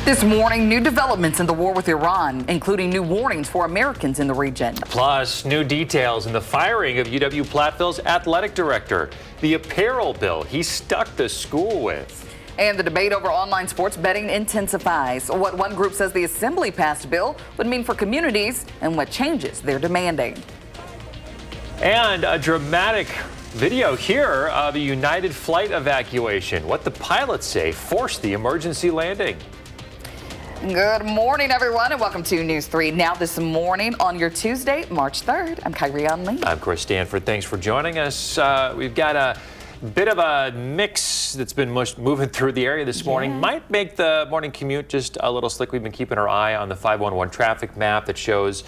This morning, new developments in the war with Iran, including new warnings for Americans in the region. Plus, new details in the firing of UW-Platteville's athletic director, the apparel bill he stuck the school with. And the debate over online sports betting intensifies. What one group says the Assembly passed bill would mean for communities and what changes they're demanding. And a dramatic video here of a United flight evacuation. What the pilots say forced the emergency landing. Good morning, everyone, and welcome to News 3 Now this morning on your Tuesday, March 3rd. I'm Kyrie Lee. I'm Chris Stanford. Thanks for joining us. We've got a bit of a mix that's been moving through the area this morning. Might make the morning commute just a little slick. We've been keeping our eye on the 511 traffic map that shows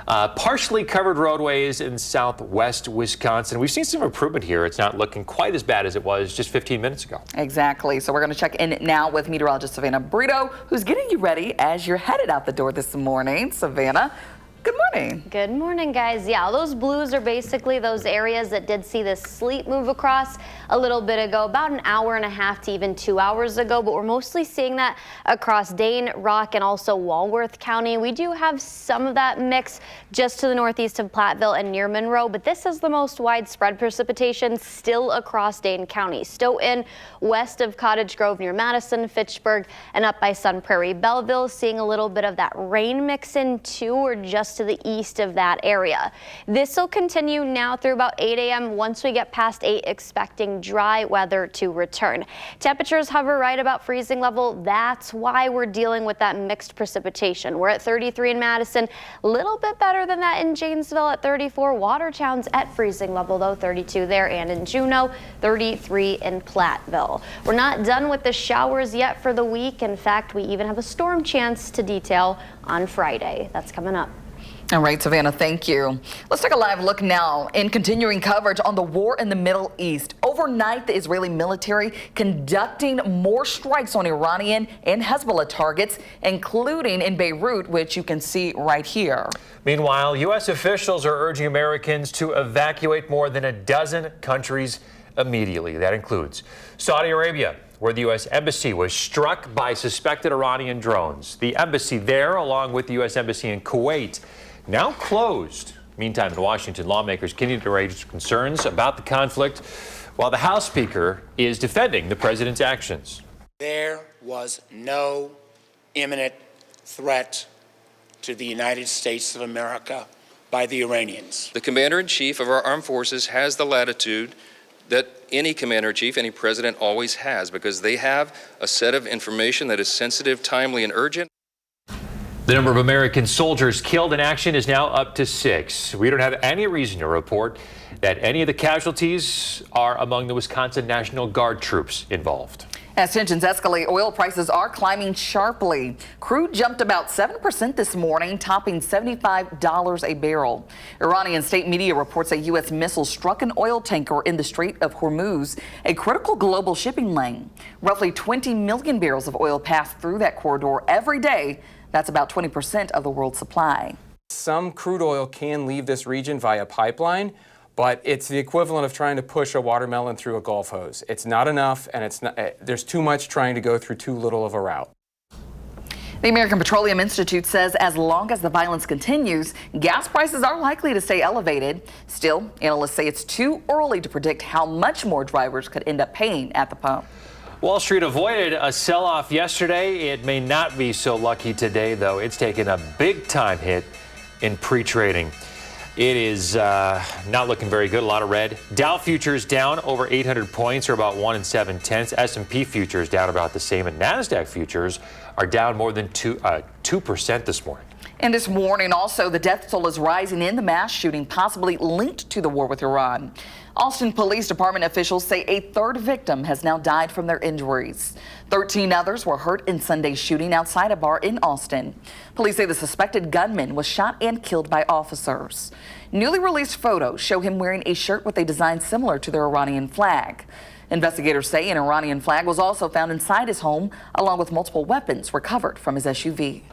partially covered roadways in southwest Wisconsin. We've seen some improvement here. It's not looking quite as bad as it was just 15 minutes ago. Exactly. So we're going to check in now with meteorologist Savannah Brito, who's getting you ready as you're headed out the door this morning. Savannah, good morning. Good morning, guys. Yeah, those blues are basically those areas that did see this sleet move across a little bit ago, about an hour and a half to even 2 hours ago, but we're mostly seeing that across Dane, Rock, and also Walworth County. We do have some of that mix just to the northeast of Platteville and near Monroe, but this is the most widespread precipitation still across Dane County. Stoughton, west of Cottage Grove near Madison, Fitchburg, and up by Sun Prairie, Belleville, seeing a little bit of that rain mix in too, or just to the east of that area. This will continue now through about 8 a.m. Once we get past 8, expecting dry weather to return. Temperatures hover right about freezing level. That's why we're dealing with that mixed precipitation. We're at 33 in Madison, a little bit better than that in Janesville at 34. Watertown's at freezing level though, 32 there, and in Juneau, 33 in Platteville. We're not done with the showers yet for the week. In fact, we even have a storm chance to detail on Friday. That's coming up. All right, Savannah, thank you. Let's take a live look now in continuing coverage on the war in the Middle East. Overnight, the Israeli military conducting more strikes on Iranian and Hezbollah targets, including in Beirut, which you can see right here. Meanwhile, U.S. officials are urging Americans to evacuate more than a dozen countries immediately. That includes Saudi Arabia, where the U.S. Embassy was struck by suspected Iranian drones. The embassy there, along with the U.S. Embassy in Kuwait, now closed. Meantime, in Washington, lawmakers continue to raise concerns about the conflict, while the House Speaker is defending the president's actions. There was no imminent threat to the United States of America by the Iranians. The Commander-in-Chief of our armed forces has the latitude that any Commander-in-Chief, any president always has, because they have a set of information that is sensitive, timely, and urgent. The number of American soldiers killed in action is now up to 6. We don't have any reason to report that any of the casualties are among the Wisconsin National Guard troops involved. As tensions escalate, oil prices are climbing sharply. Crude jumped about 7% this morning, topping $75 a barrel. Iranian state media reports a U.S. missile struck an oil tanker in the Strait of Hormuz, a critical global shipping lane. Roughly 20 million barrels of oil pass through that corridor every day. That's about 20% of the world's supply. Some crude oil can leave this region via pipeline, but it's the equivalent of trying to push a watermelon through a golf hose. It's not enough, and there's too much trying to go through too little of a route. The American Petroleum Institute says as long as the violence continues, gas prices are likely to stay elevated. Still, analysts say it's too early to predict how much more drivers could end up paying at the pump. Wall Street avoided a sell-off yesterday. It may not be so lucky today, though. It's taken a big-time hit in pre-trading. It is not looking very good. A lot of red. Dow futures down over 800 points, or about 1 7/10. S&P futures down about the same, and NASDAQ futures are down more than 2% this morning. And this morning also, the death toll is rising in the mass shooting possibly linked to the war with Iran. Austin Police Department officials say a third victim has now died from their injuries. 13 others were hurt in Sunday's shooting outside a bar in Austin. Police say the suspected gunman was shot and killed by officers. Newly released photos show him wearing a shirt with a design similar to the Iranian flag. Investigators say an Iranian flag was also found inside his home, along with multiple weapons recovered from his SUV.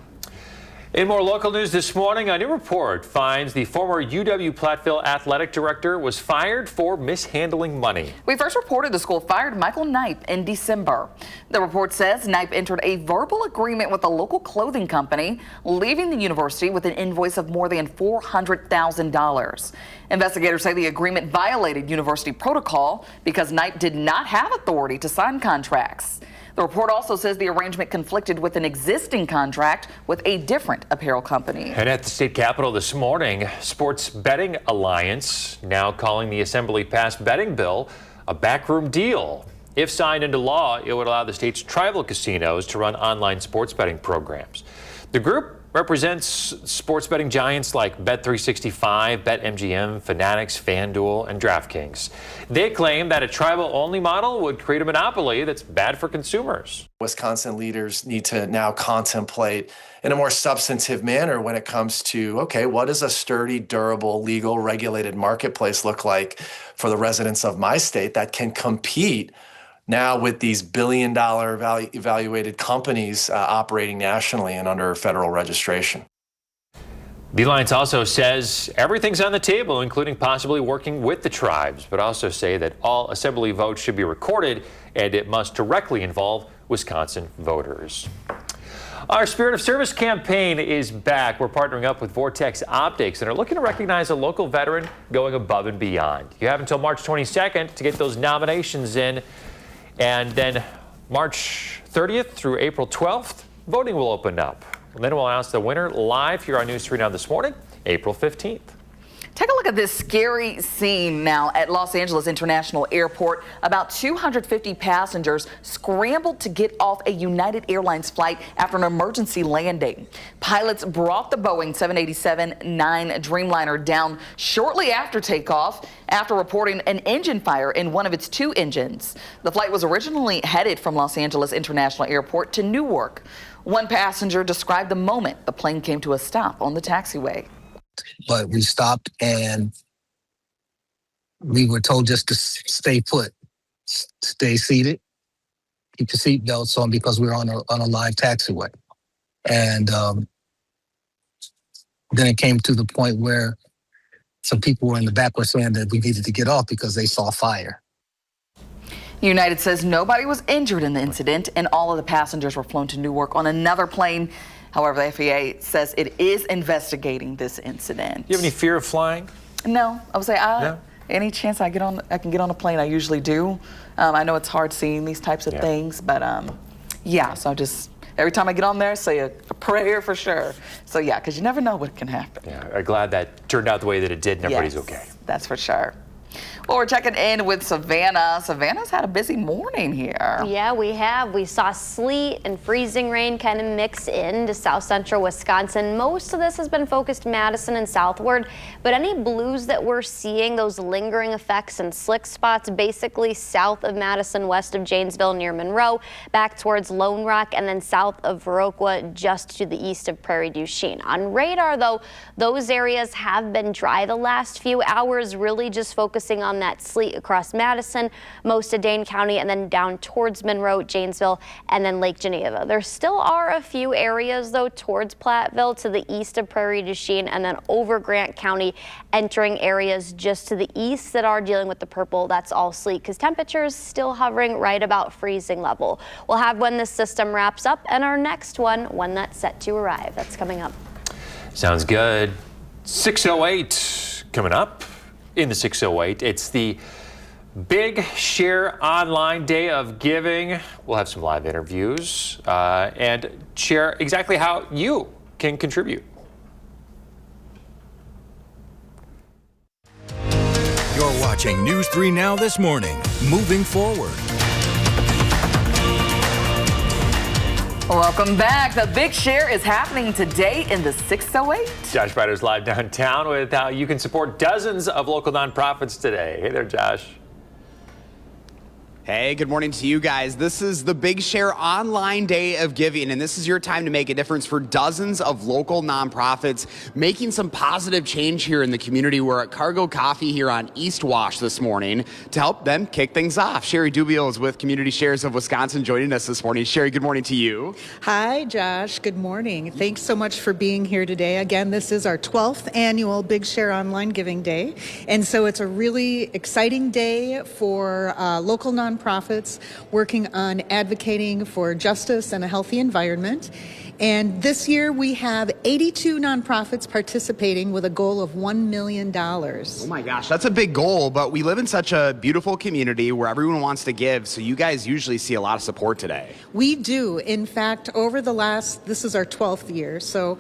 In more local news this morning, a new report finds the former UW-Platteville athletic director was fired for mishandling money. We first reported the school fired Michael Knipe in December. The report says Knipe entered a verbal agreement with a local clothing company, leaving the university with an invoice of more than $400,000. Investigators say the agreement violated university protocol because Knipe did not have authority to sign contracts. The report also says the arrangement conflicted with an existing contract with a different apparel company. And at the state capitol this morning, Sports Betting Alliance now calling the Assembly passed betting bill a backroom deal. If signed into law, it would allow the state's tribal casinos to run online sports betting programs. The group represents sports betting giants like Bet365, BetMGM, Fanatics, FanDuel, and DraftKings. They claim that a tribal-only model would create a monopoly that's bad for consumers. Wisconsin leaders need to now contemplate in a more substantive manner when it comes to, okay, what does a sturdy, durable, legal, regulated marketplace look like for the residents of my state that can compete now with these billion-dollar evaluated companies operating nationally and under federal registration. The Alliance also says everything's on the table, including possibly working with the tribes, but also say that all Assembly votes should be recorded and it must directly involve Wisconsin voters. Our Spirit of Service campaign is back. We're partnering up with Vortex Optics and are looking to recognize a local veteran going above and beyond. You have until March 22nd to get those nominations in. And then March 30th through April 12th, voting will open up. And then we'll announce the winner live here on News 3 Now this morning, April 15th. Take a look at this scary scene now at Los Angeles International Airport. About 250 passengers scrambled to get off a United Airlines flight after an emergency landing. Pilots brought the Boeing 787-9 Dreamliner down shortly after takeoff after reporting an engine fire in one of its two engines. The flight was originally headed from Los Angeles International Airport to Newark. One passenger described the moment the plane came to a stop on the taxiway. But we stopped and we were told just to stay put, stay seated, keep your seatbelts on because we were on a live taxiway. And then it came to the point where some people were in the back were saying that we needed to get off because they saw fire. United says nobody was injured in the incident and all of the passengers were flown to Newark on another plane. However, the FAA says it is investigating this incident. Do you have any fear of flying? No, I would say No? any chance I can get on a plane, I usually do. I know it's hard seeing these types of things, but yeah, so just every time I get on there, say a prayer for sure. So yeah, because you never know what can happen. Yeah, I'm glad that turned out the way that it did and everybody's okay. That's for sure. Well, we're checking in with Savannah. Savannah's had a busy morning here. Yeah, we have. We saw sleet and freezing rain kind of mix into south central Wisconsin. Most of this has been focused Madison and southward, but any blues that we're seeing, those lingering effects and slick spots basically south of Madison, west of Janesville near Monroe, back towards Lone Rock, and then south of Viroqua just to the east of Prairie du Chien. On radar, though, those areas have been dry the last few hours, really just focusing on that sleet across Madison, most of Dane County, and then down towards Monroe, Janesville, and then Lake Geneva. There still are a few areas, though, towards Platteville to the east of Prairie du Chien, and then over Grant County, entering areas just to the east that are dealing with the purple. That's all sleet because temperatures still hovering right about freezing level. We'll have when this system wraps up and our next one that's set to arrive. That's coming up. Sounds good. 6:08 coming up. In the 608, it's the Big Share Online Day of Giving. We'll have some live interviews and share exactly how you can contribute. You're watching News 3 Now this morning. Moving forward. Welcome back. The Big Share is happening today in the 608. Josh Breider's live downtown with how you can support dozens of local nonprofits today. Hey there, Josh. Hey, good morning to you guys. This is the Big Share Online Day of Giving, and this is your time to make a difference for dozens of local nonprofits making some positive change here in the community. We're at Cargo Coffee here on East Wash this morning to help them kick things off. Sherry Dubio is with Community Shares of Wisconsin joining us this morning. Sherry, good morning to you. Hi, Josh. Good morning. Thanks so much for being here today. Again, this is our 12th annual Big Share Online Giving Day, and so it's a really exciting day for local nonprofits working on advocating for justice and a healthy environment. And this year we have 82 nonprofits participating with a goal of $1 million. Oh my gosh, that's a big goal, but we live in such a beautiful community where everyone wants to give, so you guys usually see a lot of support today. We do. In fact, this is our 12th year, so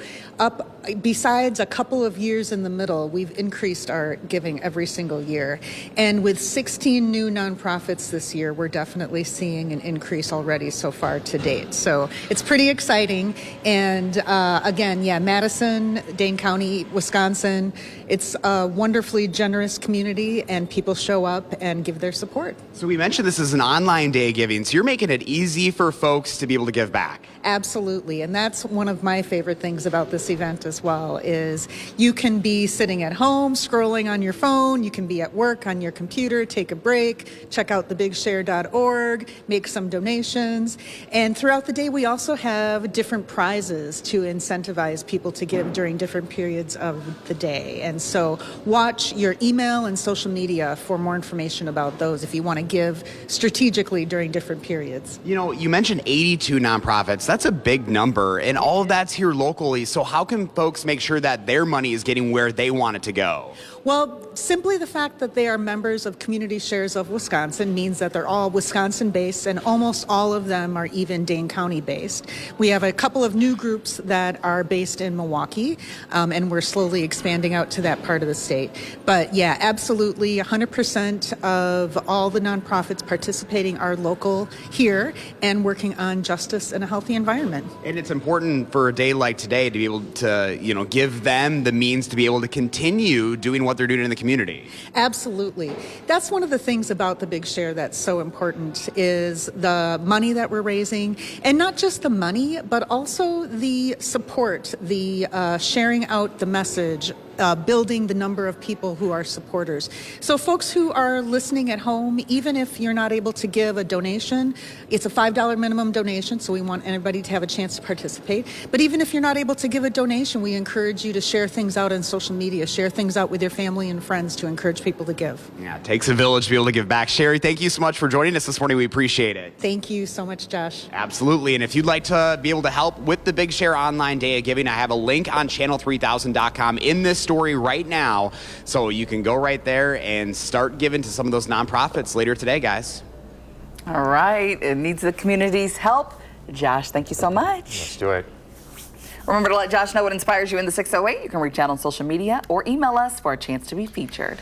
besides a couple of years in the middle, we've increased our giving every single year. And with 16 new nonprofits this year, we're definitely seeing an increase already so far to date. So it's pretty exciting. And again, Madison, Dane County, Wisconsin, it's a wonderfully generous community, and people show up and give their support. So we mentioned this is an online day of giving, so you're making it easy for folks to be able to give back. Absolutely, and that's one of my favorite things about this event as well, is you can be sitting at home, scrolling on your phone, you can be at work on your computer, take a break, check out thebigshare.org, make some donations, and throughout the day we also have different prizes to incentivize people to give during different periods of the day. And so watch your email and social media for more information about those if you want to give strategically during different periods. You know, you mentioned 82 nonprofits. That's a big number, and all of that's here locally. So how can folks make sure that their money is getting where they want it to go? Well, simply the fact that they are members of Community Shares of Wisconsin means that they're all Wisconsin-based, and almost all of them are even Dane County-based. We have a couple of new groups that are based in Milwaukee, and we're slowly expanding out to that part of the state. But yeah, absolutely, 100% of all the nonprofits participating are local here and working on justice and a healthy environment. And it's important for a day like today to be able to, give them the means to be able to continue doing what they're doing in the community. Absolutely. That's one of the things about the Big Share that's so important, is the money that we're raising, and not just the money, but also the support, the sharing out the message, building the number of people who are supporters. So folks who are listening at home, even if you're not able to give a donation, it's a $5 minimum donation, so we want everybody to have a chance to participate. But even if you're not able to give a donation, we encourage you to share things out on social media, share things out with your family and friends to encourage people to give. Yeah, it takes a village to be able to give back. Sherry, thank you so much for joining us this morning. We appreciate it. Thank you so much, Josh. Absolutely. And if you'd like to be able to help with the Big Share Online Day of Giving, I have a link on channel3000.com in this story right now, so you can go right there and start giving to some of those nonprofits later today, guys. All right, it needs the community's help. Josh, thank you so much. Let's do it. Remember to let Josh know what inspires you in the 608. You can reach out on social media or email us for a chance to be featured.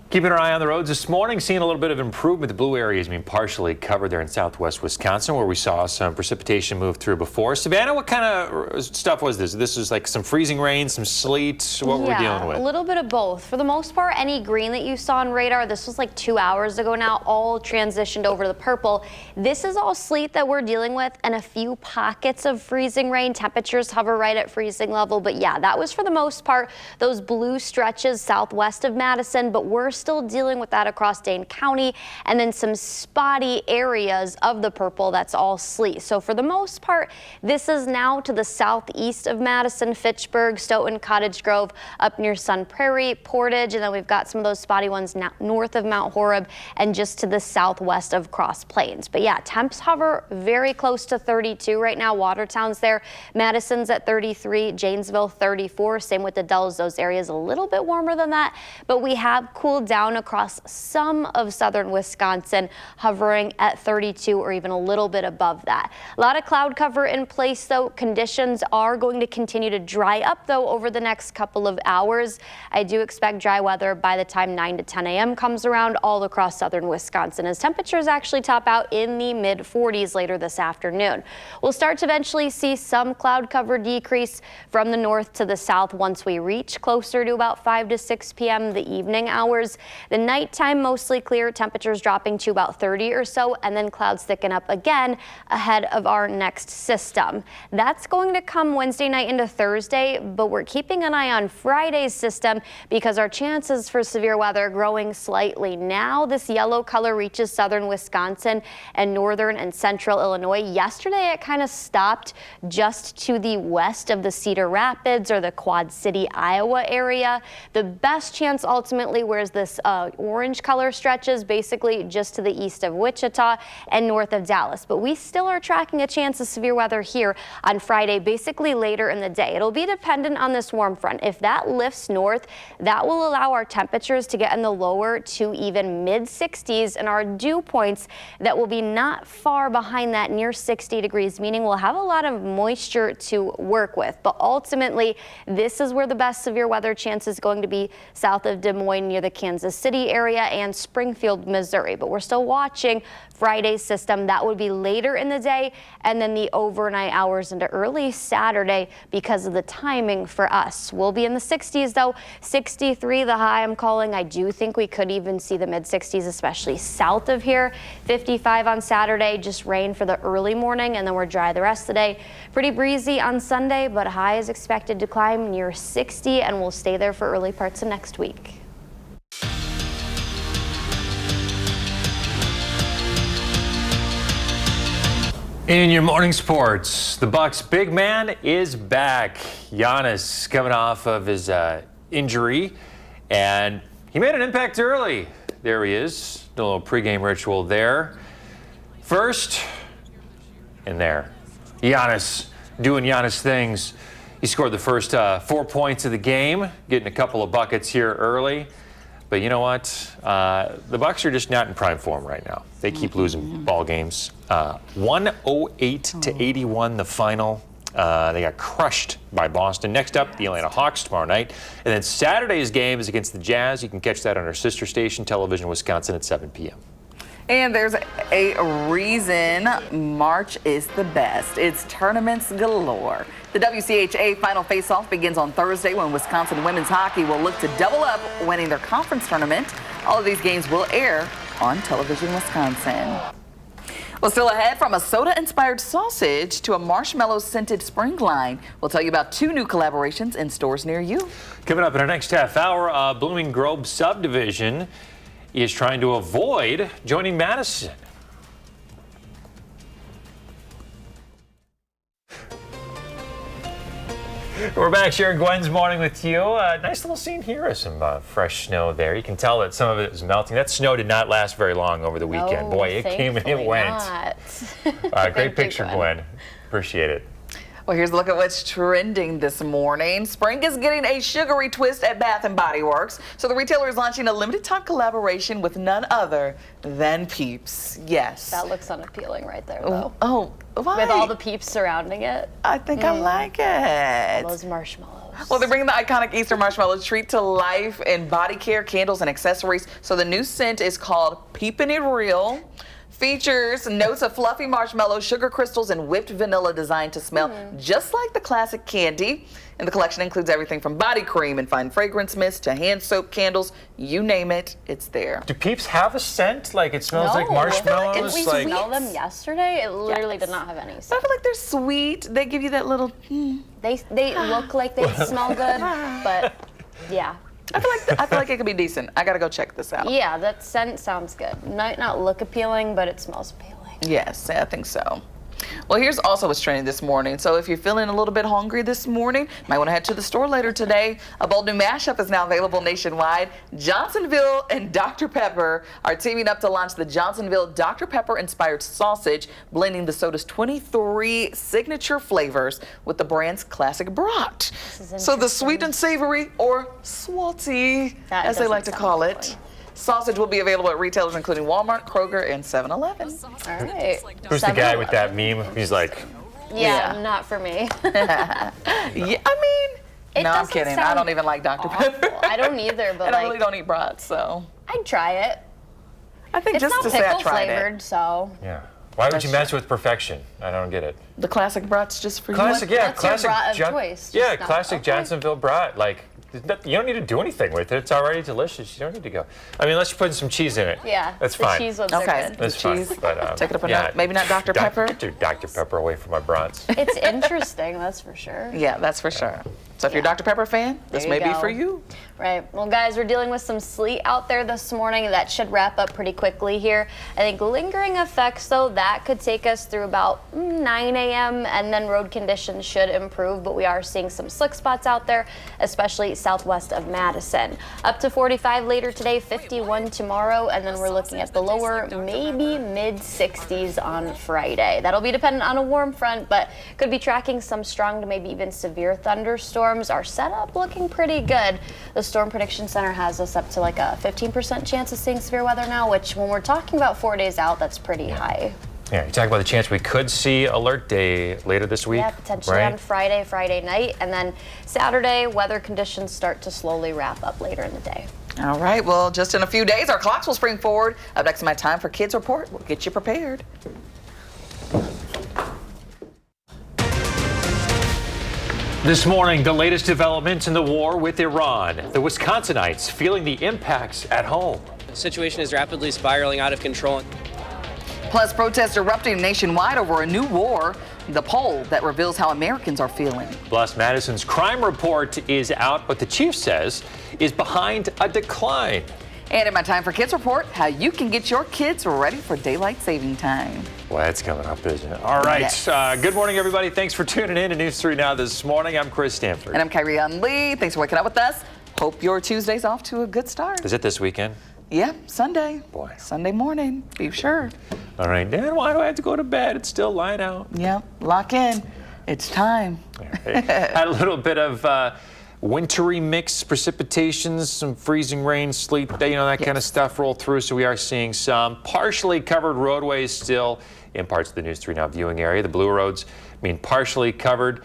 Keeping our eye on the roads this morning, seeing a little bit of improvement. The blue areas being partially covered there in southwest Wisconsin, where we saw some precipitation move through before. Savannah, what kind of stuff was this? This was like some freezing rain, some sleet. What were we dealing with? A little bit of both. For the most part, any green that you saw on radar, this was like 2 hours ago now, all transitioned over to the purple. This is all sleet that we're dealing with, and a few pockets of freezing rain. Temperatures hover right at freezing level, but yeah, that was for the most part those blue stretches southwest of Madison, but we're still dealing with that across Dane County, and then some spotty areas of the purple, that's all sleet. So for the most part, this is now to the southeast of Madison, Fitchburg, Stoughton, Cottage Grove, up near Sun Prairie, Portage, and then we've got some of those spotty ones now north of Mount Horeb and just to the southwest of Cross Plains. But yeah, temps hover very close to 32 right now. Watertown's there, Madison's at 33, Janesville 34, same with the Dells. Those areas a little bit warmer than that, but we have cooled down across some of southern Wisconsin, hovering at 32 or even a little bit above that. A lot of cloud cover in place, though. Conditions are going to continue to dry up, though, over the next couple of hours. I do expect dry weather by the time 9 to 10 a.m. comes around all across southern Wisconsin, as temperatures actually top out in the mid-40s later this afternoon. We'll start to eventually see some cloud cover decrease from the north to the south once we reach closer to about 5 to 6 p.m. the evening hours. The nighttime mostly clear, temperatures dropping to about 30 or so, and then clouds thicken up again ahead of our next system. That's going to come Wednesday night into Thursday, but we're keeping an eye on Friday's system because our chances for severe weather are growing slightly. Now this yellow color reaches southern Wisconsin and northern and central Illinois. Yesterday it kind of stopped just to the west of the Cedar Rapids or the Quad City, Iowa area. The best chance ultimately whereas this orange color stretches basically just to the east of Wichita and north of Dallas. But we still are tracking a chance of severe weather here on Friday, basically later in the day. It'll be dependent on this warm front. If that lifts north, that will allow our temperatures to get in the lower to even mid 60s and our dew points that will be not far behind that near 60 degrees, meaning we'll have a lot of moisture to work with. But ultimately, this is where the best severe weather chance is going to be south of Des Moines near the Kansas City area and Springfield, Missouri. But we're still watching Friday's system. That would be later in the day and then the overnight hours into early Saturday because of the timing for us. We'll be in the 60s though, 63 the high I'm calling. I do think we could even see the mid 60s, especially south of here. 55 on Saturday, just rain for the early morning and then we're dry the rest of the day. Pretty breezy on Sunday, but high is expected to climb near 60 and we'll stay there for early parts of next week. In your morning sports, the Bucks' big man is back. Giannis coming off of his injury, and he made an impact early. There he is, a little pregame ritual there. First, and there, Giannis doing Giannis things. He scored the first 4 points of the game, getting a couple of buckets here early. But you know what? The Bucks are just not in prime form right now. They keep losing ball games. 108-81 the final. They got crushed by Boston. Next up, the Atlanta Hawks tomorrow night. And then Saturday's game is against the Jazz. You can catch that on our sister station, Television Wisconsin, at 7 p.m. And there's a reason March is the best. It's tournaments galore. The WCHA Final Face-Off begins on Thursday when Wisconsin women's hockey will look to double up winning their conference tournament. All of these games will air on Television Wisconsin. Well, still ahead, from a soda-inspired sausage to a marshmallow-scented spring line. We'll tell you about 2 new collaborations in stores near you. Coming up in our next half hour, Blooming Grove subdivision is trying to avoid joining Madison. We're back sharing Gwen's morning with you. Nice little scene here. Some fresh snow there. You can tell that some of it is melting. That snow did not last very long over the weekend. Boy, it came and it went. Great picture, Gwen. Appreciate it. Well, here's a look at what's trending this morning. Spring is getting a sugary twist at Bath & Body Works. So the retailer is launching a limited time collaboration with none other than Peeps. Yes. That looks unappealing right there, though. Oh, why? With all the Peeps surrounding it. I think I like it. All those marshmallows. Well, they're bringing the iconic Easter marshmallow treat to life in body care, candles, and accessories. So the new scent is called Peepin' It Real. Features notes of fluffy marshmallow, sugar crystals, and whipped vanilla designed to smell just like the classic candy. And the collection includes everything from body cream and fine fragrance mist to hand soap candles. You name it, it's there. Do Peeps have a scent? Like it smells like marshmallows? We smelled them yesterday. It literally did not have any scent. I feel like they're sweet. They give you that little. They look like they smell good, but yeah. I feel like it could be decent. I gotta go check this out. Yeah, that scent sounds good. Might not look appealing, but it smells appealing. Yes, I think so. Well, here's also what's trending this morning. So if you're feeling a little bit hungry this morning, might want to head to the store later today. A bold new mashup is now available nationwide. Johnsonville and Dr. Pepper are teaming up to launch the Johnsonville Dr. Pepper inspired sausage, blending the soda's 23 signature flavors with the brand's classic brat. So the sweet and savory, or swalty, as they like to call it. Sausage will be available at retailers including Walmart, Kroger, and 7-Eleven. All right. Who's the guy with that meme? He's like, yeah, not for me. Yeah, I mean, no, I'm kidding. I don't even like Dr. Pepper. I don't either, but and I really don't eat brats, so. I'd try it. I think it's just not to say I pickle tried flavored, it. so. yeah. Why would you mess with perfection? I don't get it. The classic brats just for Classic, you? yeah, That's classic. your brat of choice. Yeah, Just classic not- Johnsonville brat. Like, You don't need to do anything with it. It's already delicious. You don't need to go. I mean, unless you're putting some cheese in it. Yeah, that's the fine. cheese ones are Okay. good. That's cheese. fine. But, Take it up a notch. Maybe not Dr. Pepper. Get your Dr. Pepper away from my brats. It's interesting, that's for sure. Yeah, that's for sure. So if you're a Dr. Pepper fan, this There you may be go. for you. Right. Well, guys, we're dealing with some sleet out there this morning. That should wrap up pretty quickly here. I think lingering effects, though, that could take us through about 9 a.m. and then road conditions should improve. But we are seeing some slick spots out there, especially southwest of Madison. Up to 45 later today, 51 tomorrow, and then we're looking at the lower, maybe mid 60s on Friday. That'll be dependent on a warm front, but could be tracking some strong to maybe even severe thunderstorms. Our setup looking pretty good. The Storm Prediction Center has us up to like a 15% chance of seeing severe weather now, which when we're talking about 4 days out, that's pretty high. Yeah, you talk about the chance we could see alert day later this week. Yeah, potentially right? on Friday night, and then Saturday, weather conditions start to slowly wrap up later in the day. All right, well, just in a few days, our clocks will spring forward. Up next, my Time for Kids report. We'll get you prepared. This morning, the latest developments in the war with Iran. The Wisconsinites feeling the impacts at home. The situation is rapidly spiraling out of control. Plus, protests erupting nationwide over a new war. The poll that reveals how Americans are feeling. Plus, Madison's crime report is out, but the chief says is behind a decline. And in my Time for Kids report, how you can get your kids ready for daylight saving time. Well, that's coming up, isn't it? All right. Yes. Good morning, everybody. Thanks for tuning in to News 3 Now this morning. I'm Chris Stanford. And I'm Kyrie Ann Lee. Thanks for waking up with us. Hope your Tuesday's off to a good start. Is it this weekend? Yeah, Sunday. Boy. Sunday morning. Be sure. All right, Dan, why do I have to go to bed? It's still light out. Yep, lock in. It's time. Had a little bit of wintry mix precipitations, some freezing rain, sleet, that kind of stuff roll through. So we are seeing some partially covered roadways still in parts of the News 3 Now viewing area. The blue roads mean partially covered.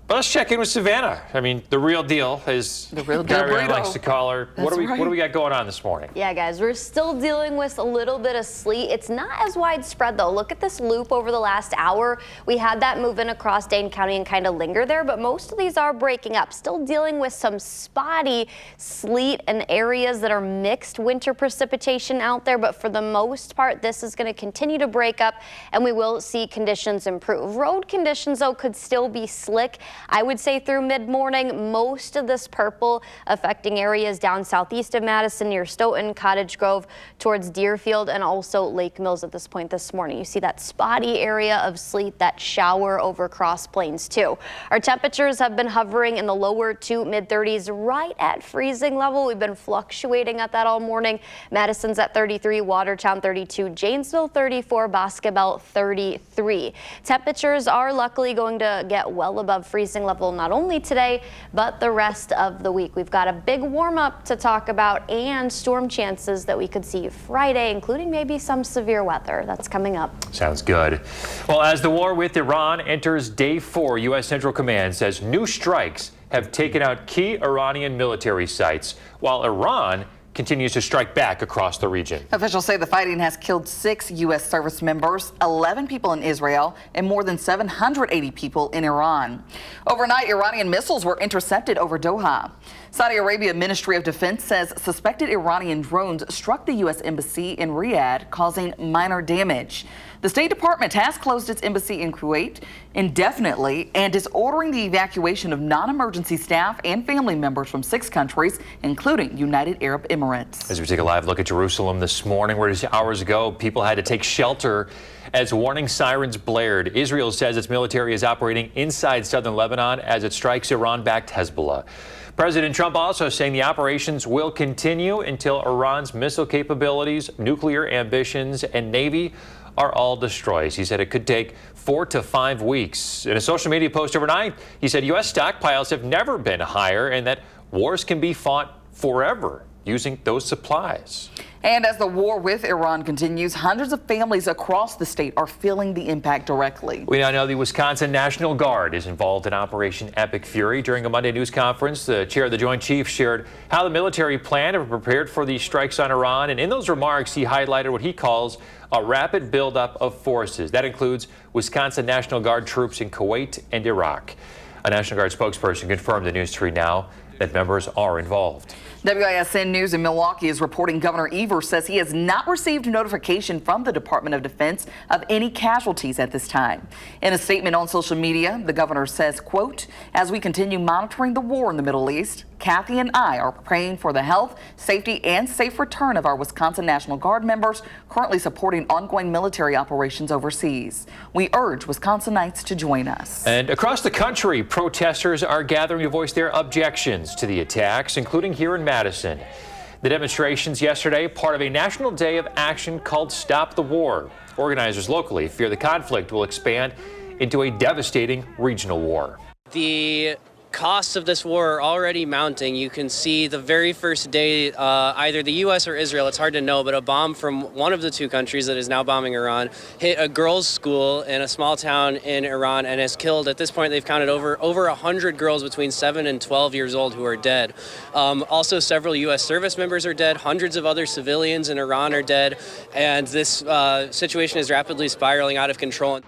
But let's check in with Savannah. I mean, the real deal is the real deal Kyrie burrito. likes to call her. What do we got going on this morning? Yeah, guys, we're still dealing with a little bit of sleet. It's not as widespread, though. Look at this loop over the last hour. We had that move in across Dane County and kind of linger there, but most of these are breaking up. Still dealing with some spotty sleet and areas that are mixed winter precipitation out there, but for the most part, this is going to continue to break up, and we will see conditions improve. Road conditions, though, could still be slick. I would say through mid-morning, most of this purple affecting areas down southeast of Madison near Stoughton, Cottage Grove, towards Deerfield, and also Lake Mills at this point this morning. You see that spotty area of sleet, that shower over Cross Plains too. Our temperatures have been hovering in the lower to mid-30s, right at freezing level. We've been fluctuating at that all morning. Madison's at 33, Watertown 32, Janesville 34, Boscobel 33. Temperatures are luckily going to get well above freezing level not only today, but the rest of the week. We've got a big warm up to talk about and storm chances that we could see Friday, including maybe some severe weather that's coming up. Sounds good. Well, as the war with Iran enters day 4, U.S. Central Command says new strikes have taken out key Iranian military sites, while Iran continues to strike back across the region. Officials say the fighting has killed 6 U.S. service members, 11 people in Israel, and more than 780 people in Iran. Overnight, Iranian missiles were intercepted over Doha. Saudi Arabia Ministry of Defense says suspected Iranian drones struck the U.S. embassy in Riyadh, causing minor damage. The State Department has closed its embassy in Kuwait indefinitely and is ordering the evacuation of non-emergency staff and family members from 6 countries, including United Arab Emirates. As we take a live look at Jerusalem this morning, where just hours ago, people had to take shelter as warning sirens blared. Israel says its military is operating inside southern Lebanon as it strikes Iran-backed Hezbollah. President Trump also saying the operations will continue until Iran's missile capabilities, nuclear ambitions, and Navy are all destroyed. He said it could take 4 to 5 weeks. In a social media post overnight, he said U.S. stockpiles have never been higher and that wars can be fought forever using those supplies. And as the war with Iran continues, hundreds of families across the state are feeling the impact directly. We now know the Wisconsin National Guard is involved in Operation Epic Fury. During a Monday news conference, the chair of the Joint Chiefs shared how the military planned and prepared for these strikes on Iran. And in those remarks, he highlighted what he calls a rapid buildup of forces. That includes Wisconsin National Guard troops in Kuwait and Iraq. A National Guard spokesperson confirmed to News 3 Now that members are involved. WISN News in Milwaukee is reporting Governor Evers says he has not received notification from the Department of Defense of any casualties at this time. In a statement on social media, the governor says, quote, "As we continue monitoring the war in the Middle East, Kathy and I are praying for the health, safety, and safe return of our Wisconsin National Guard members currently supporting ongoing military operations overseas. We urge Wisconsinites to join us." And across the country, protesters are gathering to voice their objections to the attacks, including here in Madison. The demonstrations yesterday, part of a national day of action called Stop the War. Organizers locally fear the conflict will expand into a devastating regional war. The costs of this war are already mounting. You can see the very first day, either the U.S. or Israel, it's hard to know, but a bomb from one of the two countries that is now bombing Iran hit a girls' school in a small town in Iran and has killed, at this point, they've counted over 100 girls between 7 and 12 years old who are dead. Also, several U.S. service members are dead. Hundreds of other civilians in Iran are dead. And this situation is rapidly spiraling out of control.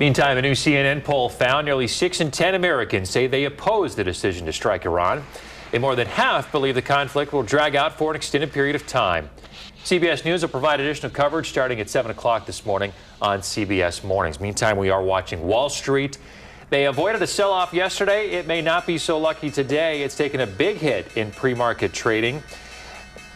Meantime, a new CNN poll found nearly 6 in 10 Americans say they oppose the decision to strike Iran, and more than half believe the conflict will drag out for an extended period of time. CBS News will provide additional coverage starting at 7 o'clock this morning on CBS Mornings. Meantime, we are watching Wall Street. They avoided a sell-off yesterday. It may not be so lucky today. It's taken a big hit in pre-market trading.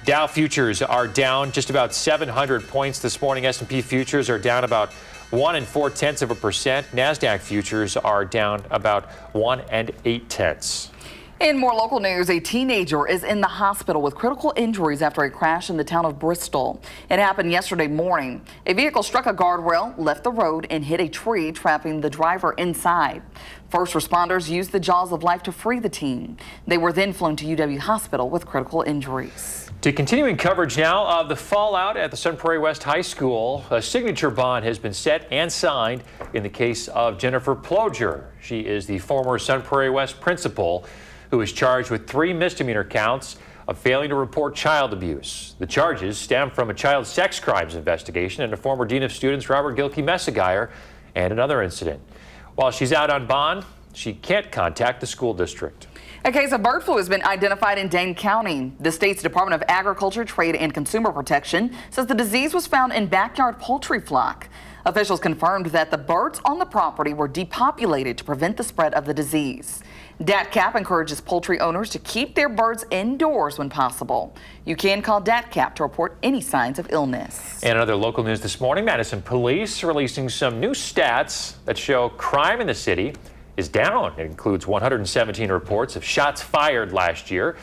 Dow futures are down just about 700 points this morning. S&P futures are down about 1 4/10%. NASDAQ futures are down about 1 8/10. In more local news, a teenager is in the hospital with critical injuries after a crash in the town of Bristol. It happened yesterday morning. A vehicle struck a guardrail, left the road, and hit a tree, trapping the driver inside. First responders used the jaws of life to free the teen. They were then flown to UW Hospital with critical injuries. To continuing coverage now of the fallout at the Sun Prairie West High School, a signature bond has been set and signed in the case of Jennifer Ploger. She is the former Sun Prairie West principal who is charged with 3 misdemeanor counts of failing to report child abuse. The charges stem from a child sex crimes investigation into former Dean of Students Robert Gilkey Messigeyer and another incident. While she's out on bond, she can't contact the school district. A case of bird flu has been identified in Dane County. The state's Department of Agriculture, Trade, and Consumer Protection says the disease was found in backyard poultry flock. Officials confirmed that the birds on the property were depopulated to prevent the spread of the disease. DATCAP encourages poultry owners to keep their birds indoors when possible. You can call DATCAP to report any signs of illness. And other local news this morning, Madison police releasing some new stats that show crime in the city is down. It includes 117 reports of shots fired last year,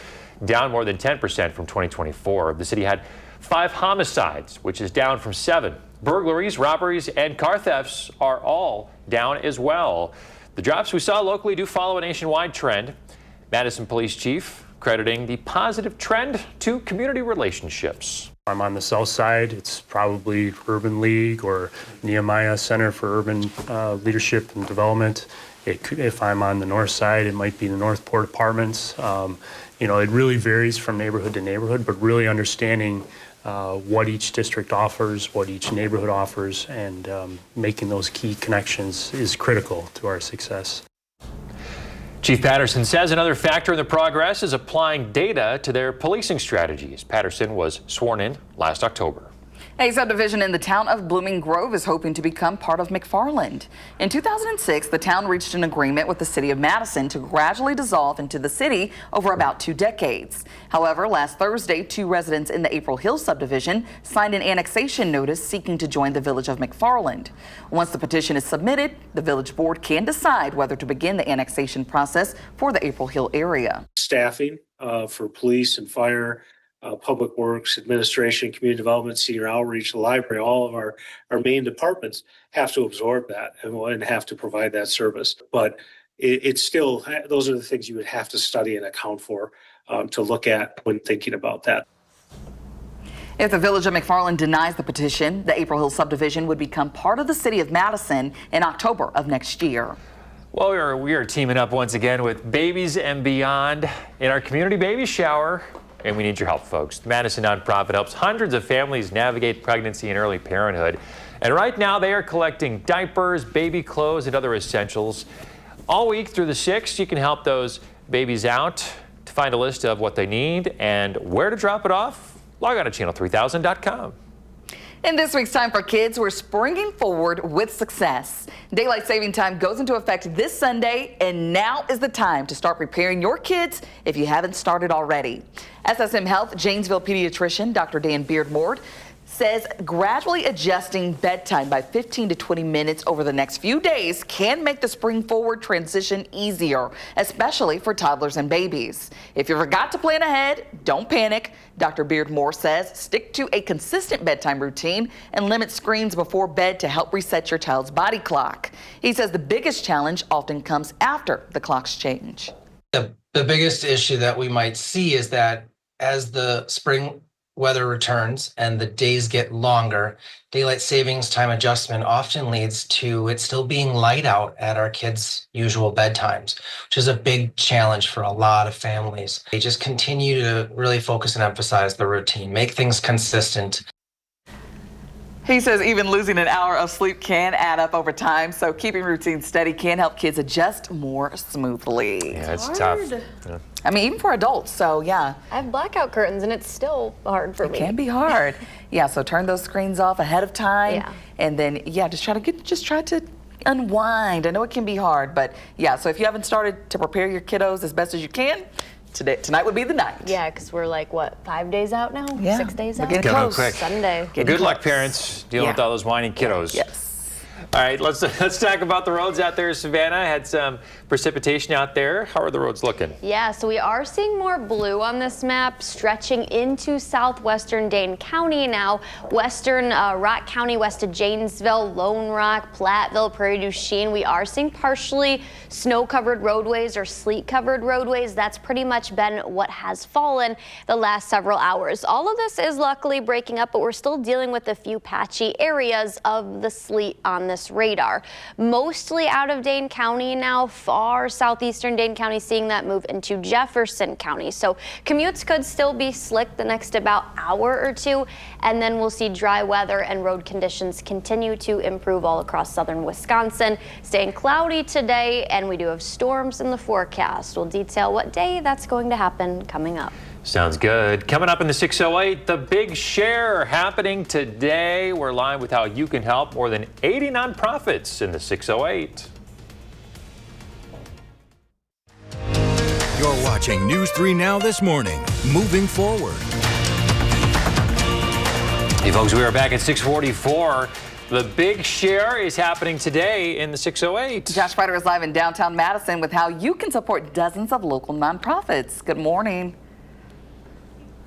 down more than 10% from 2024. The city had 5 homicides, which is down from 7. Burglaries, robberies, and car thefts are all down as well. The drops we saw locally do follow a nationwide trend. Madison Police Chief crediting the positive trend to community relationships. I'm on the south side, it's probably Urban League or Nehemiah Center for Urban Leadership and Development. If I'm on the north side, it might be the Northport Apartments. It really varies from neighborhood to neighborhood, but really understanding what each district offers, what each neighborhood offers, and making those key connections is critical to our success. Chief Patterson says another factor in the progress is applying data to their policing strategies. Patterson was sworn in last October. A subdivision in the town of Blooming Grove is hoping to become part of McFarland. In 2006, the town reached an agreement with the city of Madison to gradually dissolve into the city over about 2 decades. However, last Thursday, 2 residents in the April Hill subdivision signed an annexation notice seeking to join the village of McFarland. Once the petition is submitted, the village board can decide whether to begin the annexation process for the April Hill area. Staffing for police and fire, public works, administration, community development, senior outreach, the library, all of our main departments have to absorb that and have to provide that service. But it's still, those are the things you would have to study and account for to look at when thinking about that. If the village of McFarland denies the petition, the April Hill subdivision would become part of the city of Madison in October of next year. Well, we are teaming up once again with Babies and Beyond in our community baby shower. And we need your help, folks. The Madison nonprofit helps hundreds of families navigate pregnancy and early parenthood. And right now they are collecting diapers, baby clothes, and other essentials. All week through the 6th, you can help those babies out. To find a list of what they need and where to drop it off, log on to channel3000.com. In this week's Time for Kids, we're springing forward with success. Daylight saving time goes into effect this Sunday, and now is the time to start preparing your kids if you haven't started already. SSM Health Janesville pediatrician Dr. Dan Beardmore says gradually adjusting bedtime by 15 to 20 minutes over the next few days can make the spring forward transition easier, especially for toddlers and babies. If you forgot to plan ahead, don't panic. Dr. Beardmore says stick to a consistent bedtime routine and limit screens before bed to help reset your child's body clock. He says the biggest challenge often comes after the clocks change. The biggest issue that we might see is that as the spring weather returns and the days get longer, daylight savings time adjustment often leads to it still being light out at our kids' usual bedtimes, which is a big challenge for a lot of families. They just continue to really focus and emphasize the routine, make things consistent. He says even losing an hour of sleep can add up over time, so keeping routines steady can help kids adjust more smoothly. Yeah, it's tough. Yeah. I mean, even for adults, so yeah. I have blackout curtains and it's still hard for me. It can be hard. Yeah, so turn those screens off ahead of time. Yeah. And then, yeah, just try to unwind. I know it can be hard, but yeah, so if you haven't started to prepare your kiddos as best as you can, tonight would be the night. Yeah, because we're like, what, 5 days out now? Yeah. 6 days We're out? getting close. Quick. Sunday. Good luck, parents, dealing with all those whining kiddos. Yes. All right, let's talk about the roads out there. Savannah had some precipitation out there. How are the roads looking? Yeah, so we are seeing more blue on this map stretching into southwestern Dane County now. Western Rock County, west of Janesville, Lone Rock, Platteville, Prairie du Chien. We are seeing partially snow-covered roadways or sleet-covered roadways. That's pretty much been what has fallen the last several hours. All of this is luckily breaking up, but we're still dealing with a few patchy areas of the sleet on this radar. Mostly out of Dane County now, far southeastern Dane County, seeing that move into Jefferson County. So commutes could still be slick the next about hour or two, and then we'll see dry weather and road conditions continue to improve all across southern Wisconsin. Staying cloudy today, and we do have storms in the forecast. We'll detail what day that's going to happen coming up. Sounds good. Coming up in the 608, the Big Share happening today. We're live with how you can help more than 80 nonprofits in the 608. You're watching News 3 Now this morning. Moving forward. Hey folks, we are back at 644. The Big Share is happening today in the 608. Josh Ryder is live in downtown Madison with how you can support dozens of local nonprofits. Good morning.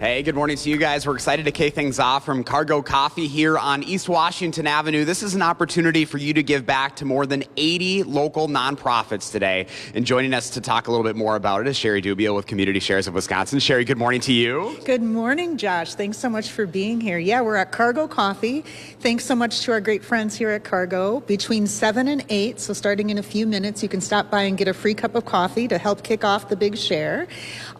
Hey, good morning to you guys. We're excited to kick things off from Cargo Coffee here on East Washington Avenue. This is an opportunity for you to give back to more than 80 local nonprofits today. And joining us to talk a little bit more about it is Sherry Dubio with Community Shares of Wisconsin. Sherry, good morning to you. Good morning, Josh. Thanks so much for being here. Yeah, we're at Cargo Coffee. Thanks so much to our great friends here at Cargo. Between 7 and 8, so starting in a few minutes, you can stop by and get a free cup of coffee to help kick off the Big Share.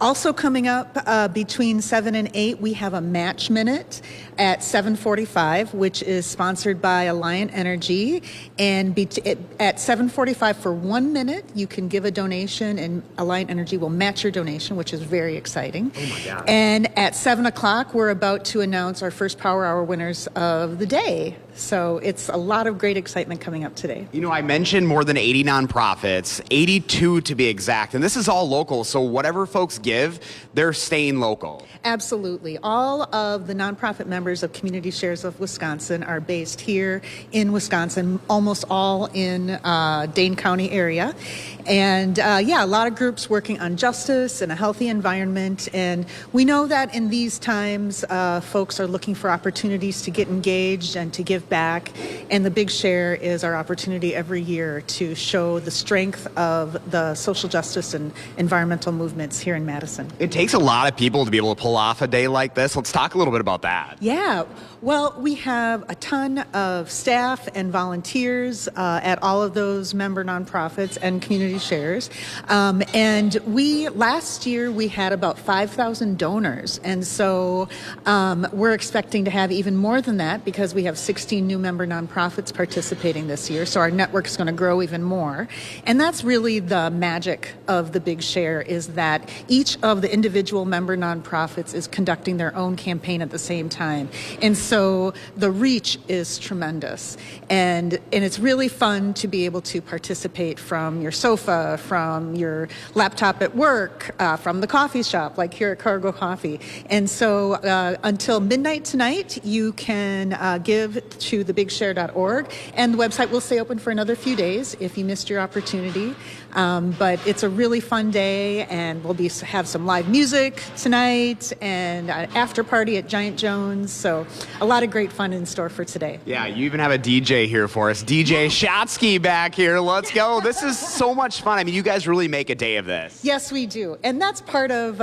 Also coming up between 7 and 8, we have a match minute at 7:45, which is sponsored by Alliant Energy. And at 7:45 for 1 minute, you can give a donation, and Alliant Energy will match your donation, which is very exciting. Oh my God. And at 7 o'clock, we're about to announce our first Power Hour winners of the day. So it's a lot of great excitement coming up today. You know, I mentioned more than 80 nonprofits, 82 to be exact, and this is all local, so whatever folks give, they're staying local. Absolutely. All of the nonprofit members of Community Shares of Wisconsin are based here in Wisconsin, almost all in Dane County area. And yeah, a lot of groups working on justice and a healthy environment. And we know that in these times, folks are looking for opportunities to get engaged and to give back. And the Big Share is our opportunity every year to show the strength of the social justice and environmental movements here in Madison. It takes a lot of people to be able to pull off a day like this. Let's talk a little bit about that. Yeah. Well, we have a ton of staff and volunteers at all of those member nonprofits and community shares. And last year we had about 5,000 donors. And so we're expecting to have even more than that because we have 16 new member nonprofits participating this year. So our network is going to grow even more. And that's really the magic of the Big Share, is that each of the individual member nonprofits is conducting their own campaign at the same time. And so the reach is tremendous. And it's really fun to be able to participate from your sofa, from your laptop at work, from the coffee shop, like here at Cargo Coffee. And so until midnight tonight, you can give to thebigshare.org. And the website will stay open for another few days if you missed your opportunity. But it's a really fun day, and we'll have some live music tonight and an after party at Giant Jones. So a lot of great fun in store for today. Yeah, you even have a DJ here for us. DJ Shotsky back here. Let's go. This is so much fun. I mean, you guys really make a day of this. Yes, we do. And that's part of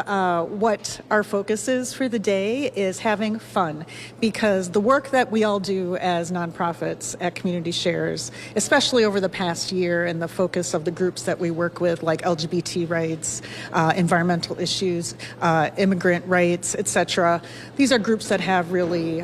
what our focus is for the day, is having fun. Because the work that we all do as nonprofits at Community Shares, especially over the past year, and the focus of the groups that we work with, like LGBT rights, environmental issues, immigrant rights, etc. These are groups that have really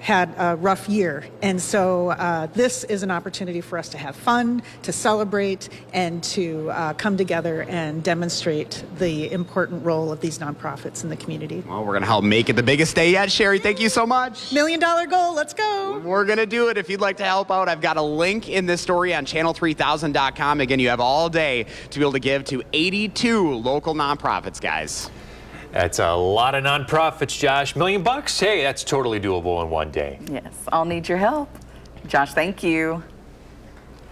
had a rough year. And so this is an opportunity for us to have fun, to celebrate, and to come together and demonstrate the important role of these nonprofits in the community. Well, we're going to help make it the biggest day yet. Sherry, thank you so much. $1 million goal. Let's go. We're going to do it. If you'd like to help out, I've got a link in this story on channel3000.com. Again, you have all day to be able to give to 82 local nonprofits, guys. That's a lot of nonprofits, Josh. $1 million? Hey, that's totally doable in one day. Yes, I'll need your help. Josh, thank you.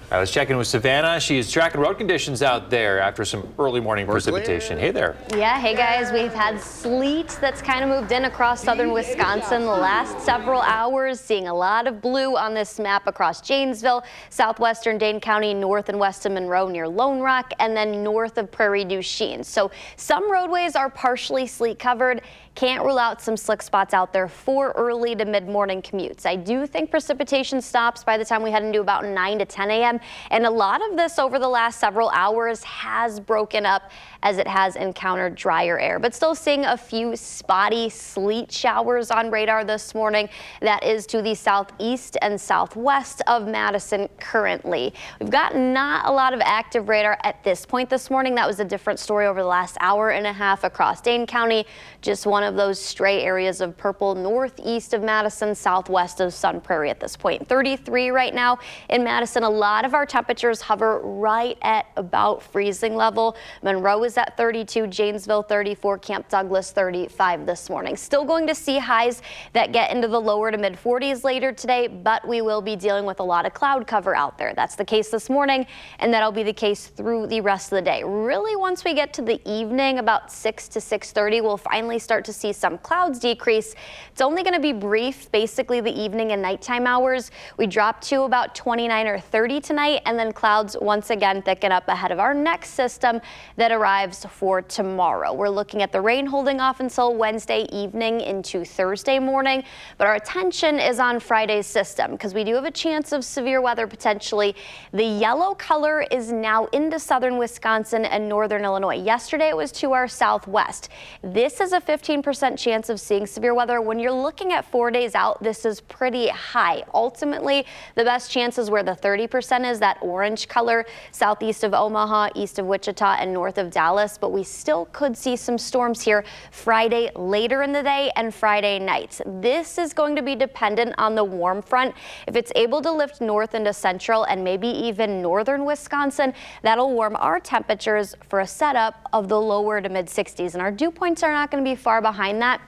I was checking with Savannah. She is tracking road conditions out there after some early morning precipitation. Hey there. Yeah, hey guys, we've had sleet that's kind of moved in across southern Wisconsin the last several hours, seeing a lot of blue on this map across Janesville, southwestern Dane County, north and west of Monroe near Lone Rock, and then north of Prairie du Chien. So some roadways are partially sleet covered. Can't rule out some slick spots out there for early to mid-morning commutes. I do think precipitation stops by the time we head into about 9 to 10 a.m. And a lot of this over the last several hours has broken up as it has encountered drier air, but still seeing a few spotty sleet showers on radar this morning. That is to the southeast and southwest of Madison currently. We've got not a lot of active radar at this point this morning. That was a different story over the last hour and a half across Dane County. Just one of those stray areas of purple northeast of Madison, southwest of Sun Prairie at this point. 33 right now in Madison. A lot of our temperatures hover right at about freezing level. Monroe is at 32, Janesville 34, Camp Douglas 35 this morning. Still going to see highs that get into the lower to mid 40s later today, but we will be dealing with a lot of cloud cover out there. That's the case this morning, and that'll be the case through the rest of the day. Really, once we get to the evening, about 6 to 6:30, we'll finally start to see some clouds decrease. It's only going to be brief, basically the evening and nighttime hours. We drop to about 29 or 30 tonight, and then clouds once again thicken up ahead of our next system that arrives for tomorrow. We're looking at the rain holding off until Wednesday evening into Thursday morning, but our attention is on Friday's system because we do have a chance of severe weather potentially. The yellow color is now into southern Wisconsin and northern Illinois. Yesterday it was to our southwest. This is a 15% chance of seeing severe weather. When you're looking at 4 days out, this is pretty high. Ultimately, the best chance is where the 30% is, that orange color, southeast of Omaha, east of Wichita, and north of Dallas. But we still could see some storms here Friday later in the day and Friday nights. This is going to be dependent on the warm front. If it's able to lift north into central and maybe even northern Wisconsin, that'll warm our temperatures for a setup of the lower to mid 60s. And our dew points are not going to be far behind that,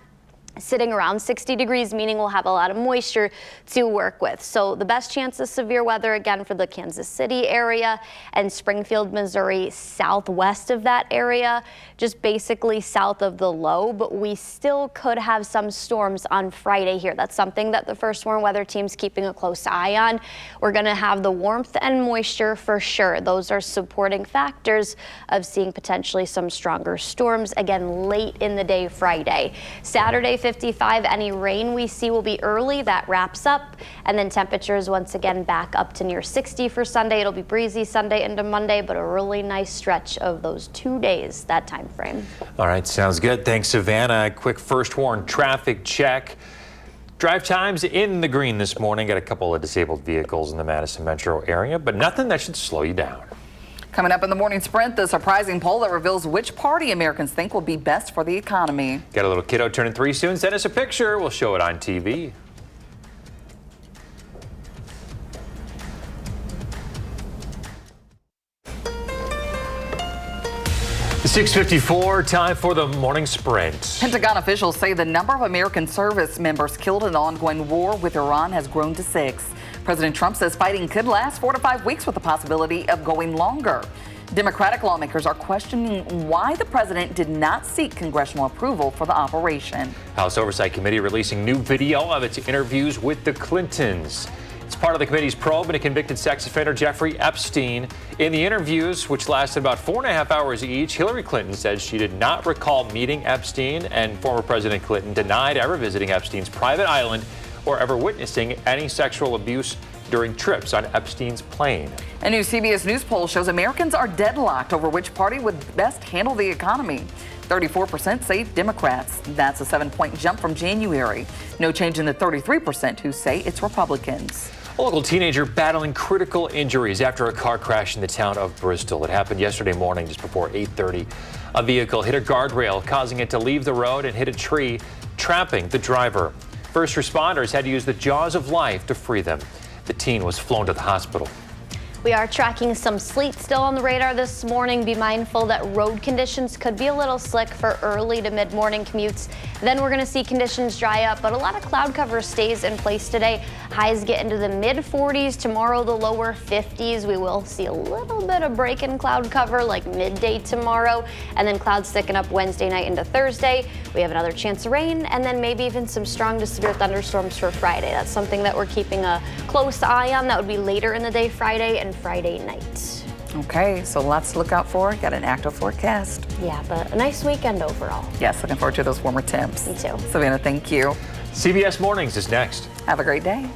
sitting around 60 degrees, meaning we'll have a lot of moisture to work with. So the best chance of severe weather again for the Kansas City area and Springfield, Missouri, southwest of that area, just basically south of the low, but we still could have some storms on Friday here. That's something that the First Warn Weather Team's keeping a close eye on. We're going to have the warmth and moisture for sure. Those are supporting factors of seeing potentially some stronger storms again late in the day Friday. Saturday, 55. Any rain we see will be early. That wraps up. And then temperatures once again back up to near 60 for Sunday. It'll be breezy Sunday into Monday, but a really nice stretch of those 2 days, that time frame. All right, sounds good. Thanks, Savannah. Quick first warn traffic check. Drive times in the green this morning. Got a couple of disabled vehicles in the Madison metro area, but nothing that should slow you down. Coming up in the morning sprint, the surprising poll that reveals which party Americans think will be best for the economy. Got a little kiddo turning 3 soon. Send us a picture. We'll show it on TV. .654, time for the morning sprint. Pentagon officials say the number of American service members killed in the ongoing war with Iran has grown to 6. President Trump says fighting could last 4 to 5 weeks with the possibility of going longer. Democratic lawmakers are questioning why the president did not seek congressional approval for the operation. House Oversight Committee releasing new video of its interviews with the Clintons. It's part of the committee's probe into convicted sex offender Jeffrey Epstein. In the interviews, which lasted about 4.5 hours each, Hillary Clinton said she did not recall meeting Epstein, and former President Clinton denied ever visiting Epstein's private island or ever witnessing any sexual abuse during trips on Epstein's plane. A new CBS News poll shows Americans are deadlocked over which party would best handle the economy. 34% say Democrats. That's a 7-point jump from January. No change in the 33% who say it's Republicans. A local teenager battling critical injuries after a car crash in the town of Bristol. It happened yesterday morning just before 8:30. A vehicle hit a guardrail, causing it to leave the road and hit a tree, trapping the driver. First responders had to use the jaws of life to free them. The teen was flown to the hospital. We are tracking some sleet still on the radar this morning. Be mindful that road conditions could be a little slick for early to mid-morning commutes. Then we're going to see conditions dry up, but a lot of cloud cover stays in place today. Highs get into the mid-40s. Tomorrow, the lower 50s. We will see a little bit of break in cloud cover like midday tomorrow, and then clouds thicken up Wednesday night into Thursday. We have another chance of rain, and then maybe even some strong to severe thunderstorms for Friday. That's something that we're keeping a close eye on. That would be later in the day Friday and Friday night. Okay, so lots to look out for. Got an active forecast. Yeah, but a nice weekend overall. Yes, looking forward to those warmer temps. Me too. Savannah, thank you. CBS Mornings is next. Have a great day.